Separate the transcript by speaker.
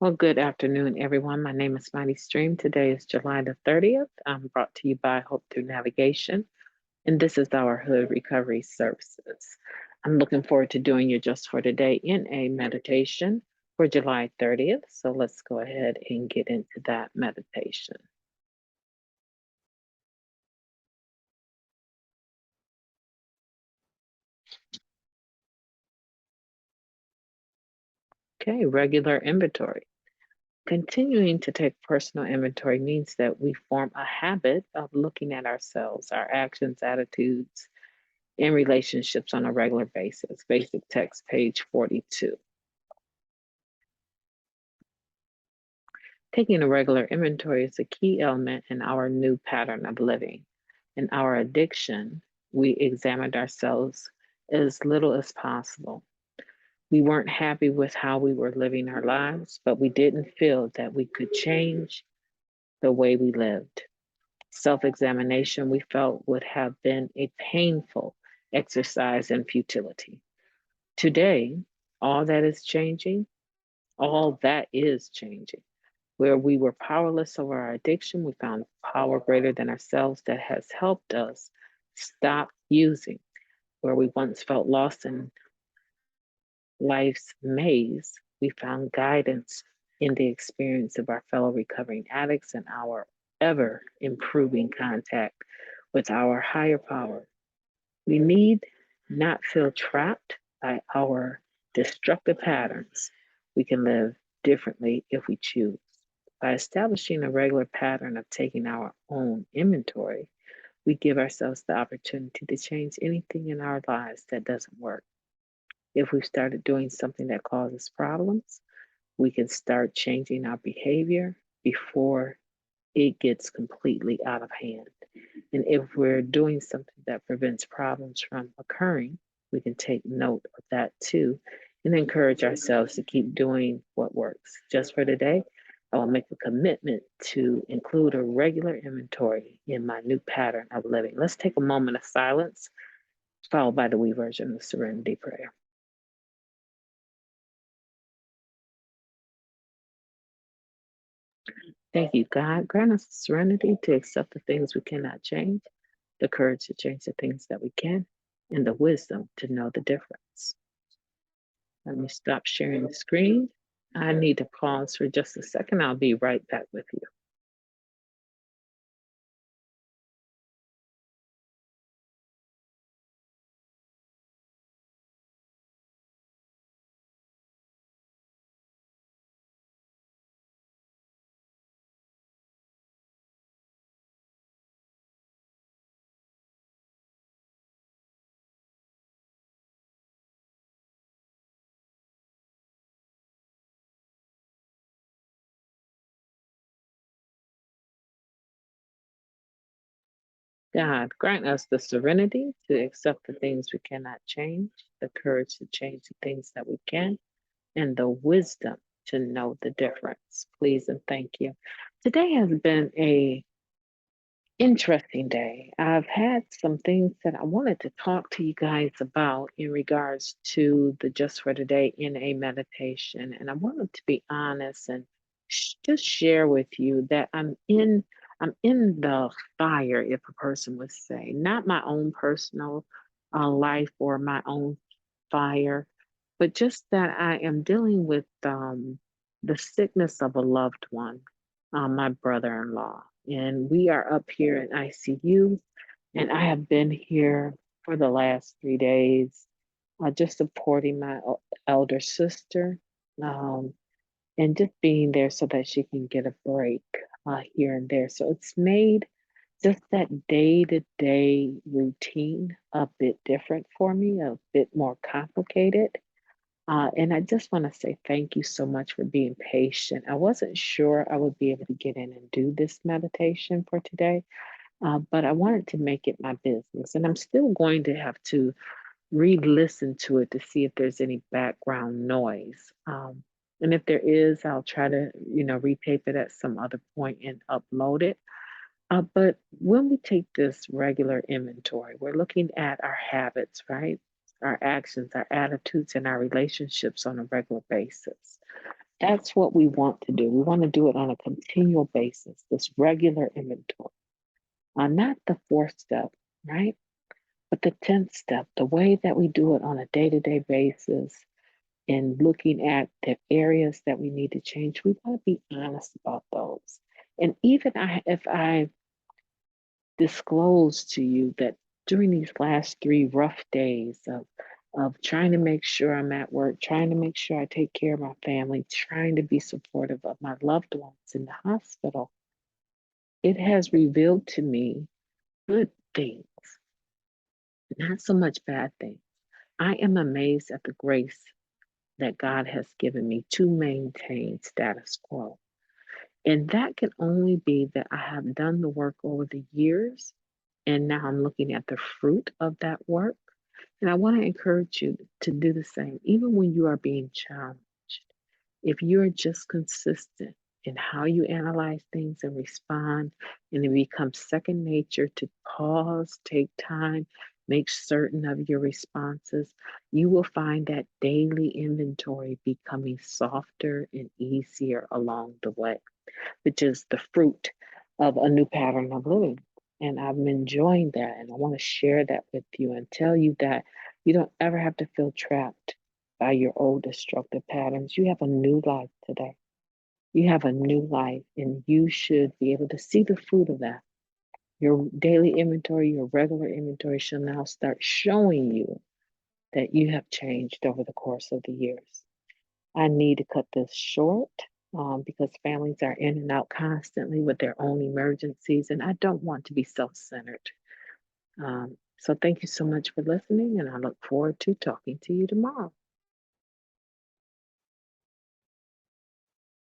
Speaker 1: Well, good afternoon, everyone. My name is MightyStream. Today is July the 30th. I'm brought to you by Hope Through Navigation, and this is our Hood Recovery Services. I'm looking forward to doing your Just for Today in a meditation for July 30th. So let's go ahead and get into that meditation. Okay, regular inventory. Continuing to take personal inventory means that we form a habit of looking at ourselves, our actions, attitudes, and relationships on a regular basis. Basic text, page 42. Taking a regular inventory is a key element in our new pattern of living. In our addiction, we examined ourselves as little as possible. We weren't happy with how we were living our lives, but we didn't feel that we could change the way we lived. Self examination, we felt, would have been a painful exercise in futility. Today, all that is changing, all that is changing. Where we were powerless over our addiction, we found power greater than ourselves that has helped us stop using. Where we once felt lost in life's maze, we found guidance in the experience of our fellow recovering addicts and our ever improving contact with our higher power. We need not feel trapped by our destructive patterns. We can live differently if we choose. By establishing a regular pattern of taking our own inventory, we give ourselves the opportunity to change anything in our lives that doesn't work. If we've started doing something that causes problems, we can start changing our behavior before it gets completely out of hand. And if we're doing something that prevents problems from occurring, we can take note of that too and encourage ourselves to keep doing what works. Just for today, I will make a commitment to include a regular inventory in my new pattern of living. Let's take a moment of silence, followed by the we version of the Serenity Prayer. Thank you, God. Grant us the serenity to accept the things we cannot change, the courage to change the things that we can, and the wisdom to know the difference. Let me stop sharing the screen. I need to pause for just a second. I'll be right back with you. God, grant us the serenity to accept the things we cannot change, the courage to change the things that we can, and the wisdom to know the difference. Please and thank you. Today has been a interesting day. I've had some things that I wanted to talk to you guys about in regards to the Just for Today in a meditation. And I wanted to be honest and just share with you that I'm in the fire, if a person would say, not my own personal life or my own fire, but just that I am dealing with the sickness of a loved one, my brother-in-law. And we are up here in ICU, and I have been here for the last 3 days, just supporting my elder sister, um, and just being there so that she can get a break here and there. So it's made just that day-to-day routine a bit different for me, a bit more complicated. And I just want to say thank you so much for being patient. I wasn't sure I would be able to get in and do this meditation for today, but I wanted to make it my business. And I'm still going to have to re listen to it to see if there's any background noise. And if there is, I'll try to, retape it at some other point and upload it. But when we take this regular inventory, we're looking at our habits, right? Our actions, our attitudes, and our relationships on a regular basis. That's what we want to do. We want to do it on a continual basis, this regular inventory. Not the fourth step, right? But the 10th step, the way that we do it on a day to day basis and looking at the areas that we need to change, we want to be honest about those. And even if I disclose to you that during these last 3 rough days of trying to make sure I'm at work, trying to make sure I take care of my family, trying to be supportive of my loved ones in the hospital, it has revealed to me good things, not so much bad things. I am amazed at the grace that God has given me to maintain status quo. And that can only be that I have done the work over the years, and now I'm looking at the fruit of that work. And I want to encourage you to do the same, even when you are being challenged. If you're just consistent in how you analyze things and respond, and it becomes second nature to pause, take time, make certain of your responses, you will find that daily inventory becoming softer and easier along the way, which is the fruit of a new pattern of living. And I'm enjoying that. And I want to share that with you and tell you that you don't ever have to feel trapped by your old destructive patterns. You have a new life today. You have a new life, and you should be able to see the fruit of that. Your daily inventory, your regular inventory shall now start showing you that you have changed over the course of the years. I need to cut this short because families are in and out constantly with their own emergencies, and I don't want to be self centered. So, thank you so much for listening, and I look forward to talking to you tomorrow.